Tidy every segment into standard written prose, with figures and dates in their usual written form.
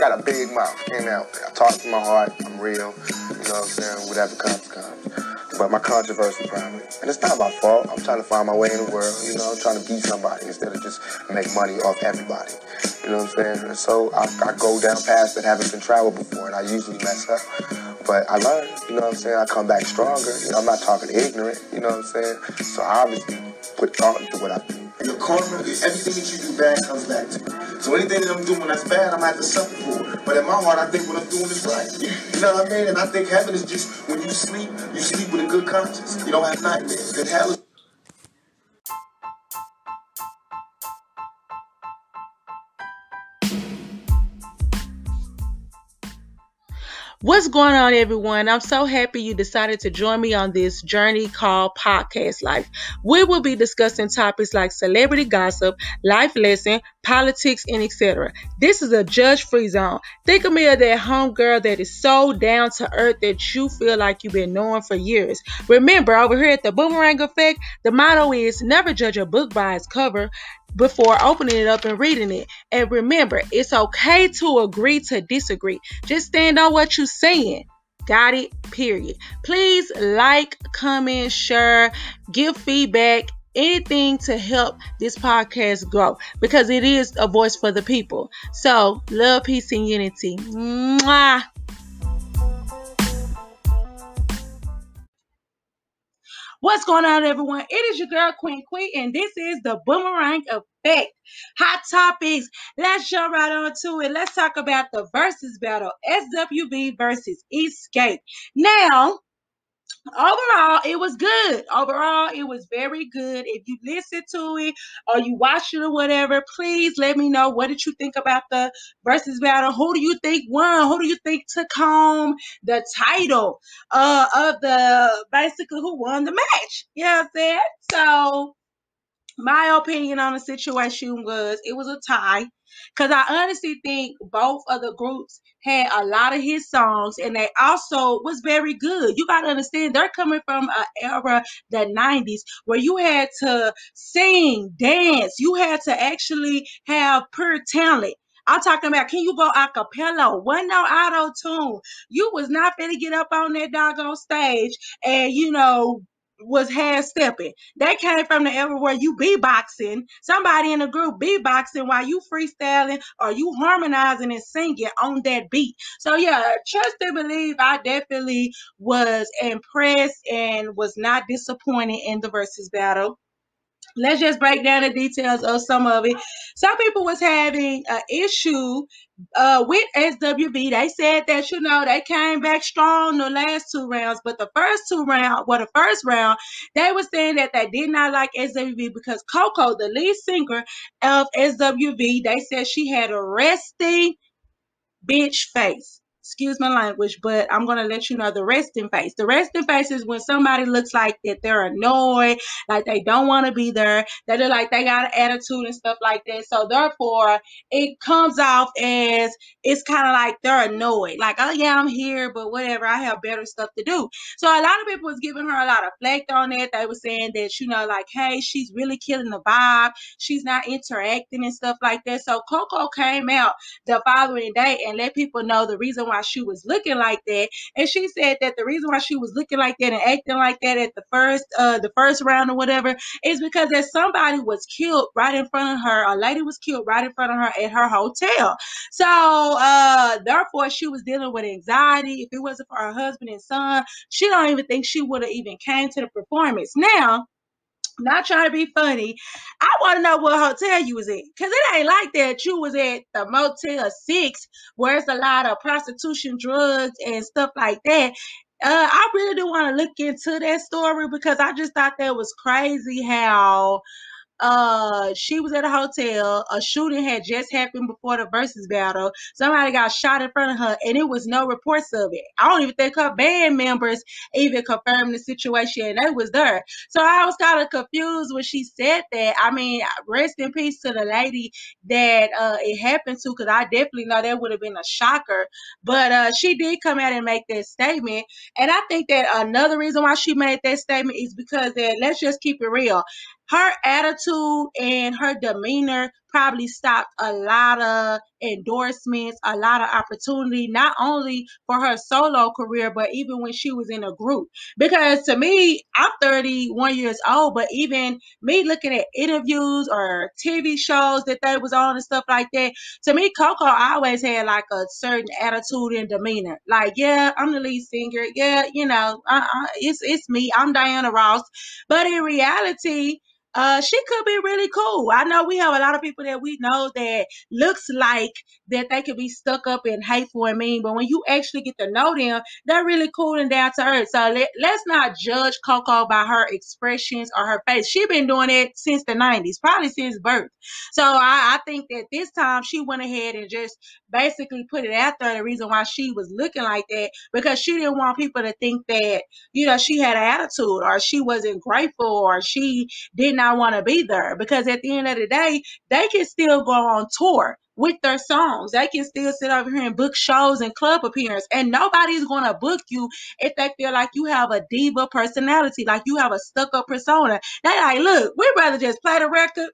got a big mouth. Can't help it. I talk from my heart. I'm real. You know what I'm saying? Whatever comes. But my controversy probably. And it's not my fault. I'm trying to find my way in the world. You know, I'm trying to be somebody instead of just make money off everybody. You know what I'm saying? And so I go down past it, having been traveled before, and I usually mess up. But I learn, you know what I'm saying? I come back stronger. You know, I'm not talking ignorant, you know what I'm saying? So I obviously put thought into what I do. In the karma, everything that you do bad comes back to you. So anything that I'm doing that's bad, I'm going to have to suffer for it. But in my heart, I think what I'm doing is right. You know what I mean? And I think heaven is just, when you sleep with a good conscience. You don't have nightmares. And hell is... What's going on, everyone? I'm so happy you decided to join me on this journey called Podcast Life. We will be discussing topics like celebrity gossip, life lesson, politics, and etc. This is a judge-free zone. Think of me as that homegirl that is so down to earth that you feel like you've been knowing for years. Remember, over here at the Boomerang Effect, the motto is never judge a book by its cover before opening it up and reading it. And remember, it's okay to agree to disagree. Just stand on what you're saying. Got it? Period. Please like, comment, share, give feedback, anything to help this podcast grow, because it is a voice for the people. So, love, peace, and unity. Mwah. What's going on, everyone? It is your girl, Queen, and this is the Boomerang Effect. Hot topics. Let's jump right on to it. Let's talk about the versus battle, SWV Vs Escape. Now, overall, it was good. Overall, it was very good. If you listen to it or you watch it or whatever, please let me know, what did you think about the versus battle? Who do you think won? Who do you think took home the title of the, basically, who won the match? You know what I'm saying? So, my opinion on the situation was it was a tie, because I honestly think both of the groups had a lot of hit songs, and they also was very good. You got to understand, they're coming from an era, the 90s, where you had to sing, dance, you had to actually have pure talent. I'm talking about, can you go a cappella? Wasn't no auto tune. You was not finna get up on that doggone stage and, was half stepping. That came from the era where you beatboxing, somebody in the group beatboxing while you freestyling or you harmonizing and singing on that beat. So yeah, trust and believe, I definitely was impressed and was not disappointed in the versus battle. Let's just break down the details of some of it. Some people was having an issue with SWV. They said that, they came back strong the last two rounds, but the first round, they were saying that they did not like SWV because Coco, the lead singer of SWV, they said she had a resting bitch face. Excuse my language, but I'm going to let you know the resting face. The resting face is when somebody looks like that they're annoyed, like they don't want to be there, they look like they got an attitude and stuff like that. So therefore, it comes off as it's kind of like they're annoyed. Like, oh yeah, I'm here, but whatever, I have better stuff to do. So a lot of people was giving her a lot of flack on that. They were saying that, like, hey, she's really killing the vibe. She's not interacting and stuff like that. So Coco came out the following day and let people know the reason why she was looking like that. And she said that the reason why she was looking like that and acting like that at the first round or whatever is because that somebody was killed right in front of her. A lady was killed right in front of her at her hotel. So therefore she was dealing with anxiety. If it wasn't for her husband and son, she don't even think she would have even came to the performance. Now, not trying to be funny, I want to know what hotel you was at, because it ain't like that you was at the Motel 6 where it's a lot of prostitution, drugs, and stuff like that. I really do want to look into that story, because I just thought that was crazy how she was at a hotel. A shooting had just happened before the versus battle. Somebody got shot in front of her, and it was no reports of it. I don't even think her band members even confirmed the situation, and they was there. So I was kind of confused when she said that. I mean, rest in peace to the lady that it happened to, because I definitely know that would have been a shocker. But she did come out and make that statement, and I think that another reason why she made that statement is because that, let's just keep it real, her attitude and her demeanor probably stopped a lot of endorsements, a lot of opportunity, not only for her solo career, but even when she was in a group. Because to me, I'm 31 years old, but even me looking at interviews or TV shows that they was on and stuff like that, to me, Coco always had like a certain attitude and demeanor. Like, yeah, I'm the lead singer. Yeah, it's me. I'm Diana Ross. But in reality, she could be really cool. I know we have a lot of people that we know that looks like that they could be stuck up and hateful and mean, but when you actually get to know them, they're really cool and down to earth. So let's not judge Coco by her expressions or her face. She been doing it since the 90s, probably since birth. So I think that this time she went ahead and just basically put it out there, the reason why she was looking like that, because she didn't want people to think that, she had an attitude or she wasn't grateful or she did not want to be there. Because at the end of the day, they can still go on tour with their songs. They can still sit over here and book shows and club appearances, and nobody's going to book you if they feel like you have a diva personality, like you have a stuck-up persona. They like, look, we'd rather just play the record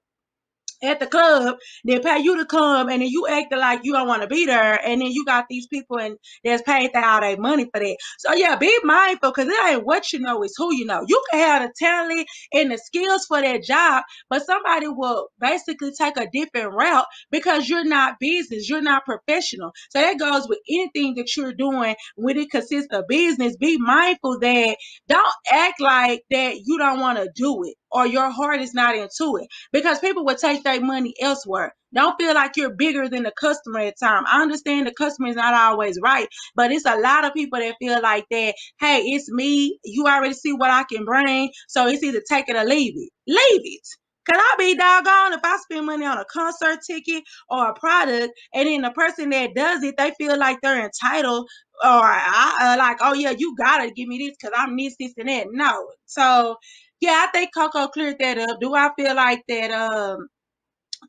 at the club, they pay you to come, and then you acting like you don't want to be there, and then you got these people and that's paid all their money for that. So yeah, be mindful, because it ain't what you know, it's who you know. You can have the talent and the skills for that job, but somebody will basically take a different route because you're not business, you're not professional. So that goes with anything that you're doing when it consists of business. Be mindful that don't act like that you don't want to do it or your heart is not into it, because people will take their money elsewhere. Don't feel like you're bigger than the customer at time. I understand the customer is not always right, but it's a lot of people that feel like that, hey, it's me. You already see what I can bring, so it's either take it or leave it. Leave it. Cause I'll be doggone if I spend money on a concert ticket or a product, and then the person that does it, they feel like they're entitled, or like, oh yeah, you gotta give me this because I'm this, and that. No. So yeah, I think Coco cleared that up. Do I feel like that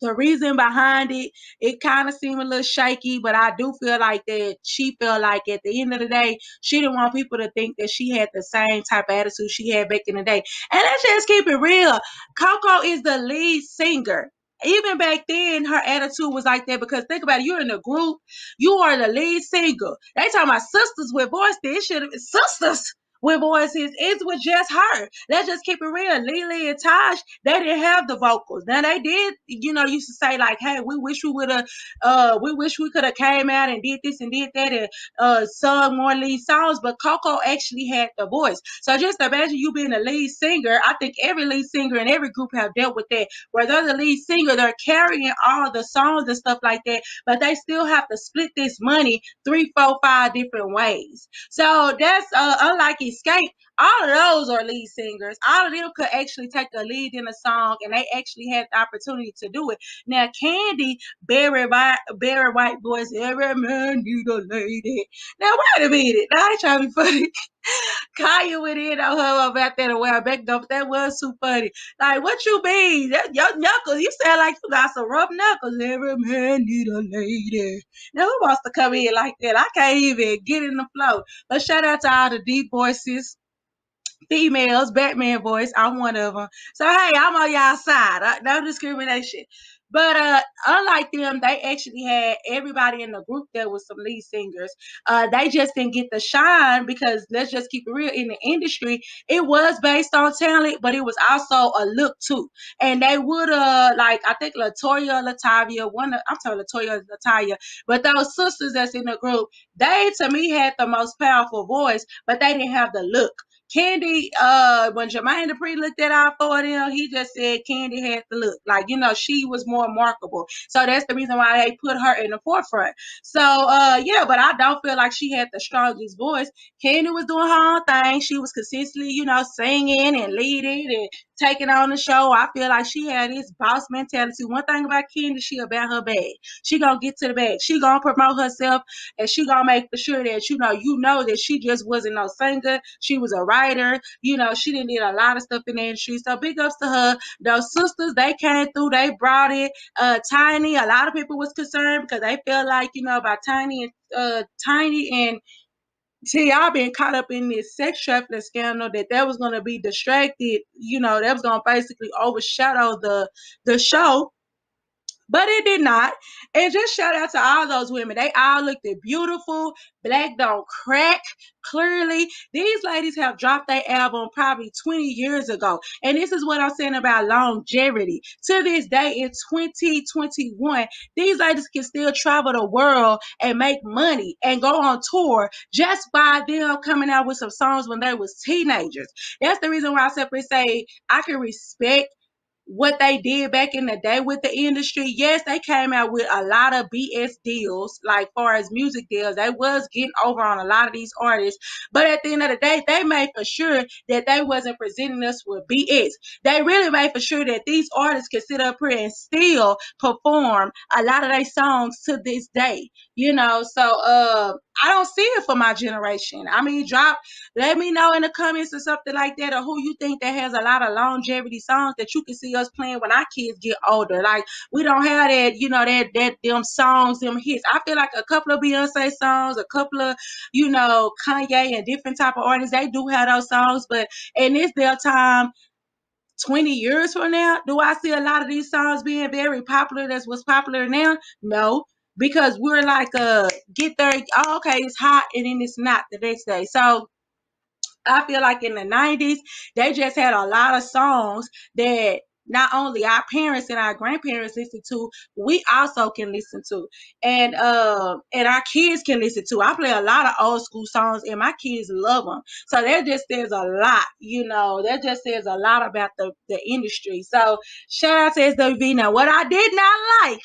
the reason behind it kind of seemed a little shaky, but I do feel like that she felt like at the end of the day, she didn't want people to think that she had the same type of attitude she had back in the day. And let's just keep it real. Coco is the lead singer. Even back then, her attitude was like that, because think about it, you're in a group, you are the lead singer. They talking about sisters with voices. It should have been sisters with voices. It was just her. Let's just keep it real. Lily and Tosh, they didn't have the vocals. Now they did, used to say like, "Hey, we wish we would have, we wish we could have came out and did this and did that and sung more lead songs." But Coco actually had the voice. So just imagine you being a lead singer. I think every lead singer in every group have dealt with that. Where they're the lead singer, they're carrying all the songs and stuff like that, but they still have to split this money 3, 4, 5 different ways. So that's unlike Escape. All of those are lead singers. All of them could actually take a lead in a song, and they actually had the opportunity to do it. Now, Candy, Barry White voice, every man need a lady. Now, wait a minute. Now, I ain't trying to be funny. Kaya went in on her about that a while back, though. That was too funny. Like, what you mean? Your knuckles, you sound like you got some rough knuckles. Every man need a lady. Now, who wants to come in like that? I can't even get in the flow. But shout out to all the deep voices, females, Batman voice. I'm one of them. So hey, I'm on y'all side. No discrimination. But unlike them, they actually had everybody in the group that was some lead singers. They just didn't get the shine because, let's just keep it real, in the industry, it was based on talent, but it was also a look too. And they would like, I think Latoya, Latavia, I'm talking Latoya, Latavia, but those sisters that's in the group, they to me had the most powerful voice, but they didn't have the look. Candy, when Jermaine Dupri looked at our for them, he just said Candy had to look like, she was more markable. So that's the reason why they put her in the forefront. So, yeah, but I don't feel like she had the strongest voice. Candy was doing her own thing. She was consistently, singing and leading and taking on the show. I feel like she had this boss mentality. One thing about Candy, she about her bag. She gonna get to the bag. She gonna promote herself, and she gonna make sure that that she just wasn't no singer. She was a writer. She didn't need a lot of stuff in the industry. So big ups to her. Those sisters, they came through. They brought it. Tiny, a lot of people was concerned because they felt like, about Tiny and see, y'all been caught up in this sex trafficking scandal that was going to be distracted. That was going to basically overshadow the show. but it did not. And just shout out to all those women. They all looked beautiful. Black don't crack. Clearly, these ladies have dropped their album probably 20 years ago. And this is what I'm saying about longevity. To this day, in 2021, these ladies can still travel the world and make money and go on tour just by them coming out with some songs when they was teenagers. That's the reason why I simply say I can respect what they did back in the day with the industry. Yes, they came out with a lot of BS deals, like far as music deals. They was getting over on a lot of these artists. But at the end of the day, they made for sure that they wasn't presenting us with BS. They really made for sure that these artists could sit up here and still perform a lot of their songs to this day. So I don't see it for my generation. I mean, let me know in the comments or something like that, or who you think that has a lot of longevity songs that you can see us playing when our kids get older. Like, we don't have that, them songs, them hits. I feel like a couple of Beyonce songs, a couple of, Kanye and different type of artists, they do have those songs, but in this their time, 20 years from now, do I see a lot of these songs being very popular that's what's popular now? No, because we're like, get there, oh, okay, it's hot, and then it's not the next day. So I feel like in the 90s, they just had a lot of songs that not only our parents and our grandparents listen to, we also can listen to. And our kids can listen to. I play a lot of old school songs and my kids love them. So that just says a lot, that just says a lot about the industry. So shout out to SWV. Now, what I did not like,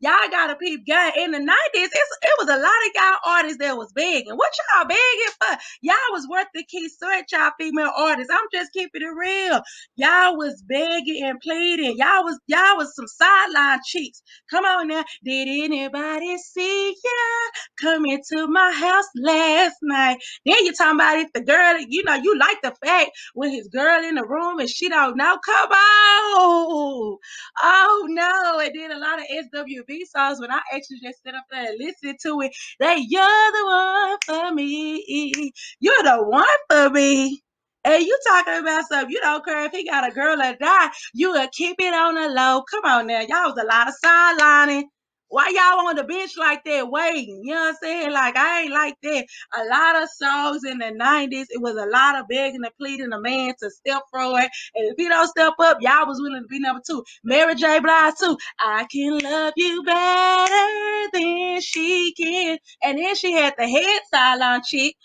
y'all gotta peep game. In the 90s, it was a lot of y'all artists that was begging. What y'all begging for? Y'all was worth the key search, y'all female artists. I'm just keeping it real. Y'all was begging and pleading. Y'all was some sideline cheeks. Come on now. Did anybody see ya come into my house last night? Then you talking about if the girl, you like the fact when his girl in the room and she don't know. Come on. Oh no. And then a lot of SWV songs, when I actually just sit up there and listen to it, you're the one for me. You're the one for me. And you talking about something, you don't care if he got a girl or die, you will keep it on the low. Come on now. Y'all was a lot of sidelining. Why y'all on the bench like that waiting? You know what I'm saying? Like, I ain't like that. A lot of songs in the 90s, it was a lot of begging and pleading a man to step forward. And if he don't step up, y'all was willing to be number two. Mary J. Blige too. I can love you better than she can. And then she had the head sideline chick.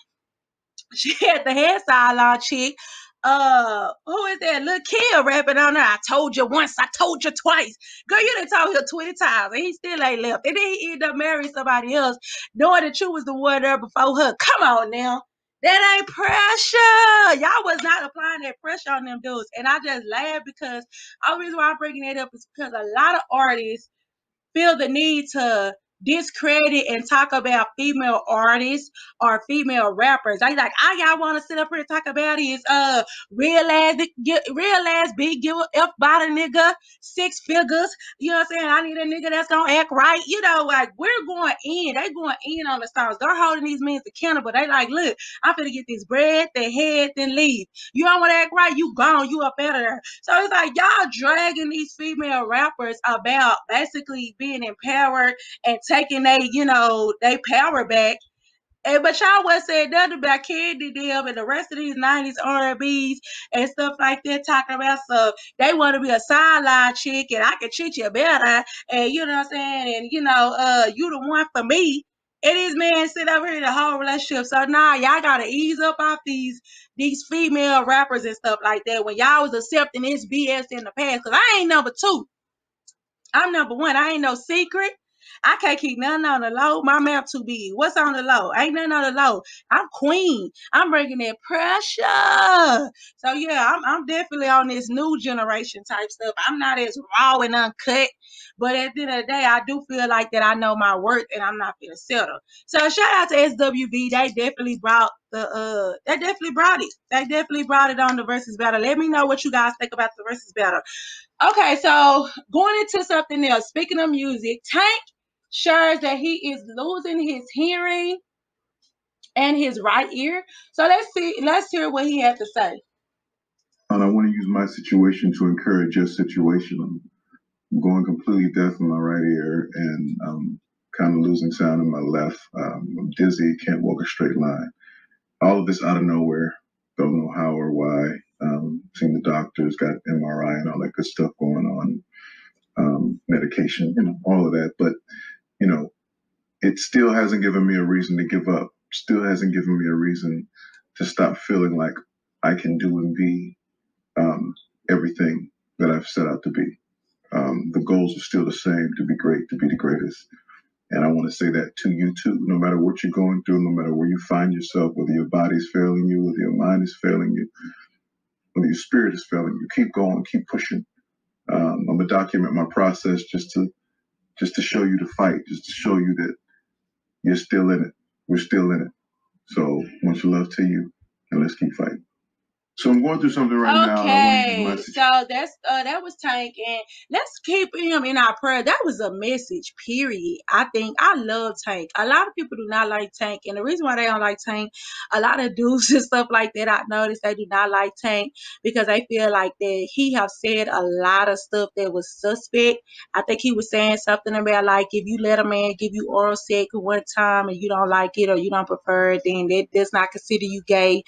She had the hairstyle on chick. Who is that? Lil' Kim rapping on there. I told you once, I told you twice. Girl, you done told him 20 times, and he still ain't left. And then he ended up marrying somebody else, knowing that you was the one there before her. Come on now. That ain't pressure. Y'all was not applying that pressure on them dudes. And I just laugh because the reason why I'm bringing that up is because a lot of artists feel the need to discredit and talk about female artists or female rappers. I like, all y'all want to sit up here and talk about is real ass big give a F by the nigga, 6 figures. You know what I'm saying? I need a nigga that's gonna act right. Like, we're going in. They going in on the stars. They're holding these men accountable. They like, look, I'm finna get this bread, then head, then leave. You don't want to act right, you gone, you up out of there. So it's like y'all dragging these female rappers about basically being empowered and taking they power back. But y'all wasn't saying nothing about Candy them and the rest of these 90s R&Bs and stuff like that, talking about stuff. They want to be a sideline chick and I can treat you better. And you know what I'm saying? And you the one for me. And these men sit over here in the whole relationship. So now y'all gotta ease up off these female rappers and stuff like that when y'all was accepting this BS in the past. Cause I ain't number two. I'm number one. I ain't no secret. I can't keep nothing on the low. My mouth too big. What's on the low? Ain't nothing on the low. I'm queen. I'm bringing that pressure. So yeah, I'm definitely on this new generation type stuff. I'm not as raw and uncut, but at the end of the day, I do feel like that I know my worth and I'm not gonna settle. So shout out to SWV. They definitely brought they definitely brought it. They definitely brought it on the versus battle. Let me know what you guys think about the versus battle. Okay, so going into something else. Speaking of music, Tank shares that he is losing his hearing and his right ear. So let's hear what he had to say. And I want to use my situation to encourage your situation. going completely deaf in my right ear, and I'm kind of losing sound in my left. I'm dizzy, can't walk a straight line. All of this out of nowhere. Don't know how or why. Seen the doctors, got MRI and all that good stuff going on, medication, all of that. But, you know, it still hasn't given me a reason to give up. Still hasn't given me a reason to stop feeling like I can do and be everything that I've set out to be. The goals are still the same: to be great, to be the greatest. And I want to say that to you too. No matter what you're going through, no matter where you find yourself, whether your body's failing you, whether your mind is failing you, whether your spirit is failing you, keep going, keep pushing. I'm gonna document my process just to show you the fight, just to show you that you're still in it. We're still in it. So much love to you, and let's keep fighting. So I'm going through something right now. Okay, so that was Tank, and let's keep him in our prayer. That was a message, period. I think I love Tank. A lot of people do not like Tank, and the reason why they don't like Tank, a lot of dudes and stuff like that, I noticed they do not like Tank because they feel like that he have said a lot of stuff that was suspect. I think he was saying something about like if you let a man give you oral sex one time and you don't like it or you don't prefer it, then that does not consider you gay.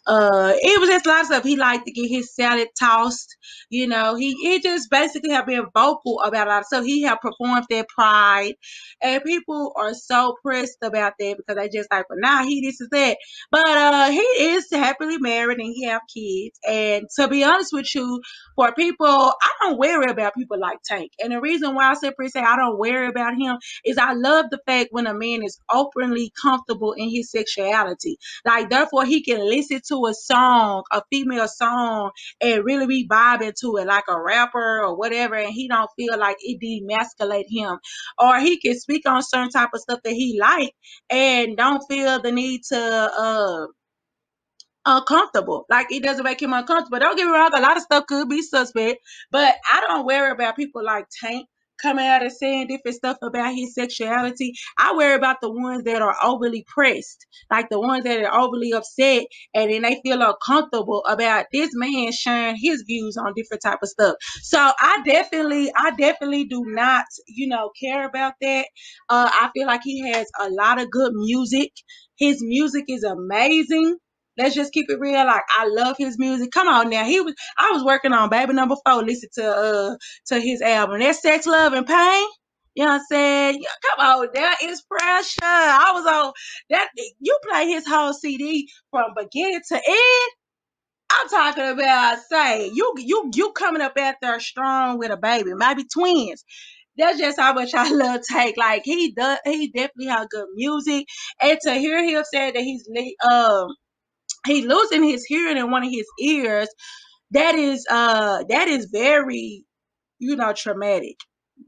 It was just a lot of stuff. He liked to get his salad tossed. He just basically have been vocal about a lot of stuff. He have performed that Pride, and people are so pressed about that because they just like, but nah, he this is that. But he is happily married and he have kids. And to be honest with you, for people, I don't worry about people like Tank. And the reason why I simply say I don't worry about him is I love the fact when a man is openly comfortable in his sexuality. Like, therefore, he can listen to a song, a female song, and really be vibing to it like a rapper or whatever, and he don't feel like it demasculate him. Or he can speak on certain type of stuff that he like and don't feel the need to uncomfortable. Like, it doesn't make him uncomfortable. Don't get me wrong, a lot of stuff could be suspect, but I don't worry about people like Tank coming out and saying different stuff about his sexuality. I worry about the ones that are overly pressed, like the ones that are overly upset, and then they feel uncomfortable about this man sharing his views on different type of stuff. So I definitely do not, care about that. I feel like he has a lot of good music. His music is amazing. Let's just keep it real. Like, I love his music. Come on now. I was working on Baby Number 4, listen to his album. That Sex, Love, and Pain. You know what I'm saying? Yeah, come on, that is pressure. I was on that. You play his whole CD from beginning to end. I'm talking about, say, you coming up out there strong with a baby, maybe twins. That's just how much I love Tank. Like, he definitely have good music. And to hear him say that he's losing his hearing in one of his ears, that is very, traumatic.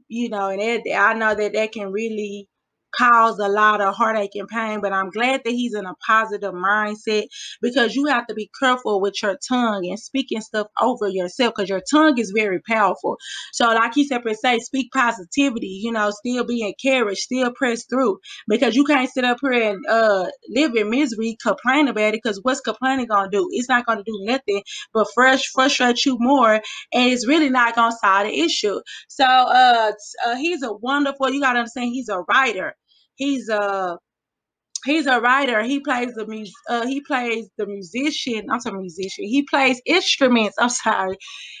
And I know that can really cause a lot of heartache and pain, but I'm glad that he's in a positive mindset, because you have to be careful with your tongue and speaking stuff over yourself, because your tongue is very powerful. So like he said, per se, speak positivity, still be encouraged, still press through, because you can't sit up here and live in misery, complain about it, because what's complaining gonna do? It's not gonna do nothing but frustrate you more, and it's really not gonna solve the issue. So he's a wonderful, you gotta understand, he's a writer. He's a writer. He plays the musician. I'm sorry, musician. He plays instruments. I'm sorry.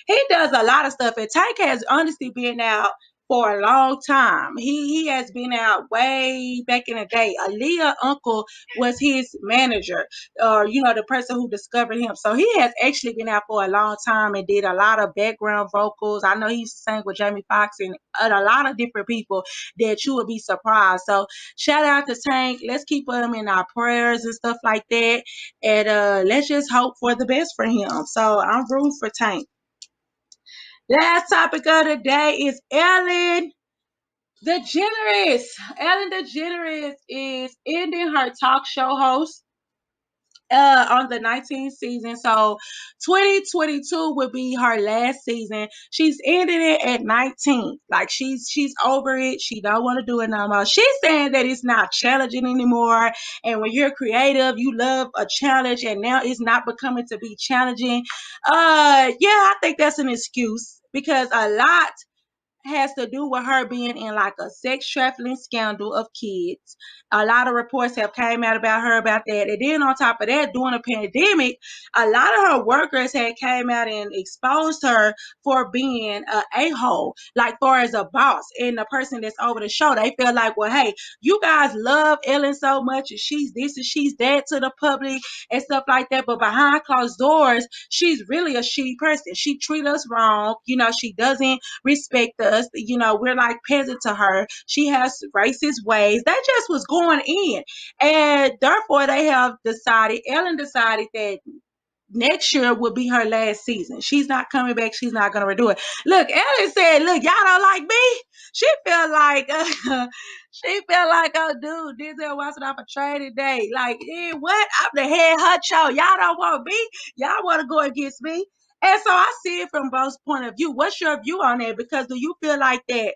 He does a lot of stuff. And Tank has honestly been out for a long time. He has been out way back in the day. Aaliyah uncle was his manager, or the person who discovered him. So he has actually been out for a long time and did a lot of background vocals. I know he sang with Jamie Foxx and a lot of different people that you would be surprised. So shout out to Tank. Let's keep him in our prayers and stuff like that. And let's just hope for the best for him. So I'm rooting for Tank. Last topic of the day is Ellen DeGeneres. Ellen DeGeneres is ending her talk show host on the 19th season. So 2022 will be her last season. She's ending it at 19. Like, she's over it. She don't want to do it no more. She's saying that it's not challenging anymore. And when you're creative, you love a challenge, and now it's not becoming to be challenging. Yeah, I think that's an excuse, because a lot has to do with her being in like a sex trafficking scandal of kids. A lot of reports have came out about her about that. And then on top of that, during the pandemic, a lot of her workers had came out and exposed her for being a-hole, like far as a boss and the person that's over the show. They feel like, well, hey, you guys love Ellen so much and she's this and she's that to the public and stuff like that. But behind closed doors, she's really a shitty person. She treats us wrong. You know, she doesn't respect us. You know, we're like peasant to her. She has racist ways. That just was going in. And therefore Ellen decided that next year will be her last season. She's not coming back. She's not going to redo it. Look, Ellen said, look, y'all don't like me. She felt like, oh, dude, Denzel Washington off a trading day. Like, what? I'm the head honcho. Y'all don't want me. Y'all want to go against me. And so I see it from both point of view. What's your view on that? Because do you feel like that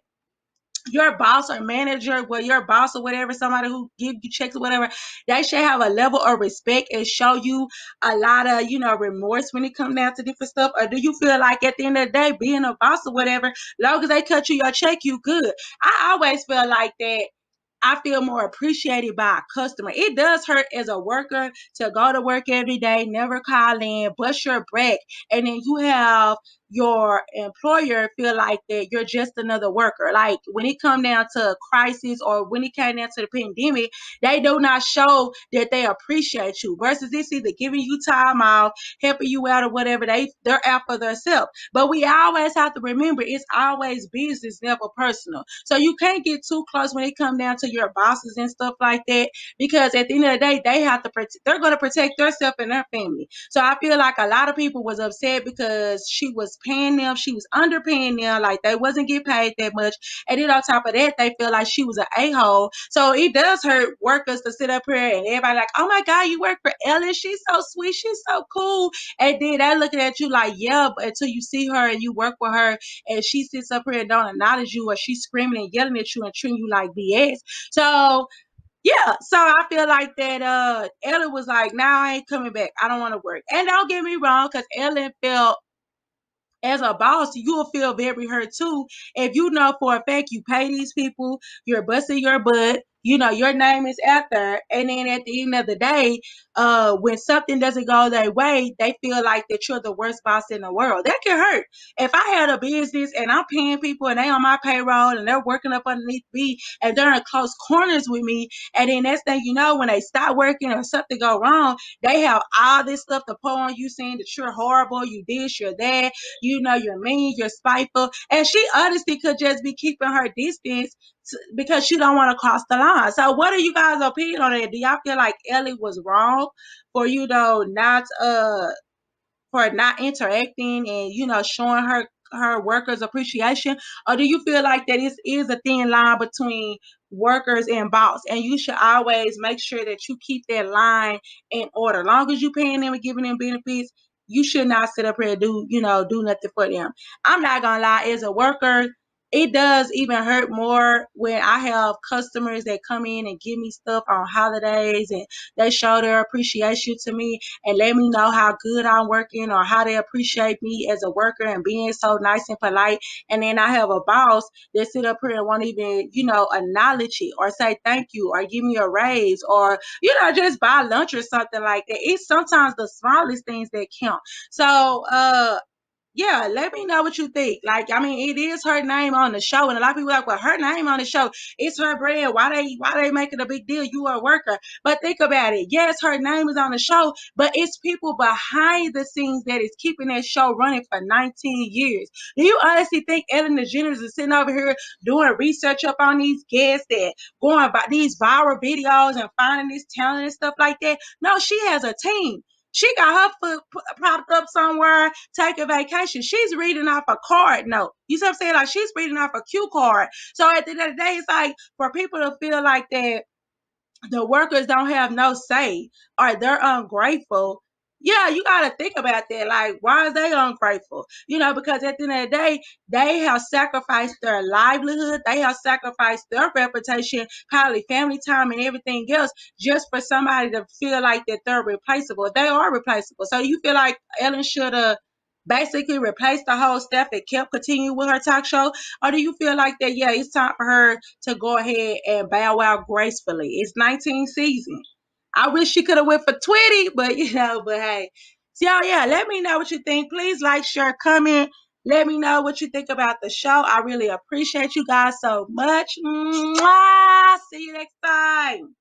your boss or manager, well, your boss or whatever, somebody who give you checks or whatever, they should have a level of respect and show you a lot of, remorse when it comes down to different stuff? Or do you feel like at the end of the day, being a boss or whatever, long as they cut you your check, you good? I always feel like that. I feel more appreciated by a customer. It does hurt as a worker to go to work every day, never call in, bust your break, and then you have your employer feel like that you're just another worker. Like when it come down to a crisis or when it came down to the pandemic, they do not show that they appreciate you. Versus it's either giving you time off, helping you out or whatever. They're out for themselves. But we always have to remember it's always business, never personal. So you can't get too close when it come down to your bosses and stuff like that, because at the end of the day, they're going to protect themselves and their family. So I feel like a lot of people was upset because she was paying them, she was underpaying them, like they wasn't getting paid that much. And then on top of that, they feel like she was an a-hole. So it does hurt workers to sit up here and everybody like, oh my God, you work for Ellen, she's so sweet, she's so cool. And then they're looking at you like, yeah, but until you see her and you work with her and she sits up here and don't acknowledge you, or she's screaming and yelling at you and treating you like BS. So yeah, so I feel like that Ellen was like, nah, I ain't coming back. I don't want to work. And don't get me wrong, because Ellen felt as a boss, you will feel very hurt too if you know for a fact you pay these people, you're busting your butt, your name is out there, and then at the end of the day, when something doesn't go their way, they feel like that you're the worst boss in the world. That can hurt. If I had a business and I'm paying people and they on my payroll and they're working up underneath me and they're in close corners with me, and then next thing you know, when they stop working or something go wrong, they have all this stuff to pour on you saying that you're horrible, you this, you're that, you're mean, you're spiteful. And she honestly could just be keeping her distance because she don't want to cross the line. So what are you guys' opinion on it? Do y'all feel like Ellie was wrong for not for not interacting and showing her workers appreciation? Or do you feel like that it is a thin line between workers and boss, and you should always make sure that you keep that line in order? Long as you paying them and giving them benefits, you should not sit up here and do nothing for them. I'm not gonna lie, as a worker, it does even hurt more when I have customers that come in and give me stuff on holidays and they show their appreciation to me and let me know how good I'm working or how they appreciate me as a worker and being so nice and polite. And then I have a boss that sit up here and won't even, acknowledge it or say thank you or give me a raise or, just buy lunch or something like that. It's sometimes the smallest things that count. So, yeah, let me know what you think. Like, I mean, it is her name on the show, and a lot of people are like, well, her name on the show, it's her brand. Why they making a big deal? You are a worker. But think about it. Yes, her name is on the show, but it's people behind the scenes that is keeping that show running for 19 years. Do you honestly think Ellen DeGeneres is sitting over here doing research up on these guests that going by these viral videos and finding this talent and stuff like that? No, she has a team. She got her foot propped up somewhere, taking vacation. She's reading off a card note. You see what I'm saying? Like, she's reading off a cue card. So at the end of the day, it's like for people to feel like that the workers don't have no say or they're ungrateful. Yeah, you got to think about that. Like, why are they ungrateful? Because at the end of the day, they have sacrificed their livelihood. They have sacrificed their reputation, probably family time and everything else just for somebody to feel like that they're replaceable. They are replaceable. So you feel like Ellen should have basically replace the whole staff and kept continuing with her talk show? Or do you feel like that, yeah, it's time for her to go ahead and bow out gracefully? It's 19 seasons. I wish she could have went for 20, but but hey. So yeah, let me know what you think. Please like, share, comment. Let me know what you think about the show. I really appreciate you guys so much. Mwah! See you next time.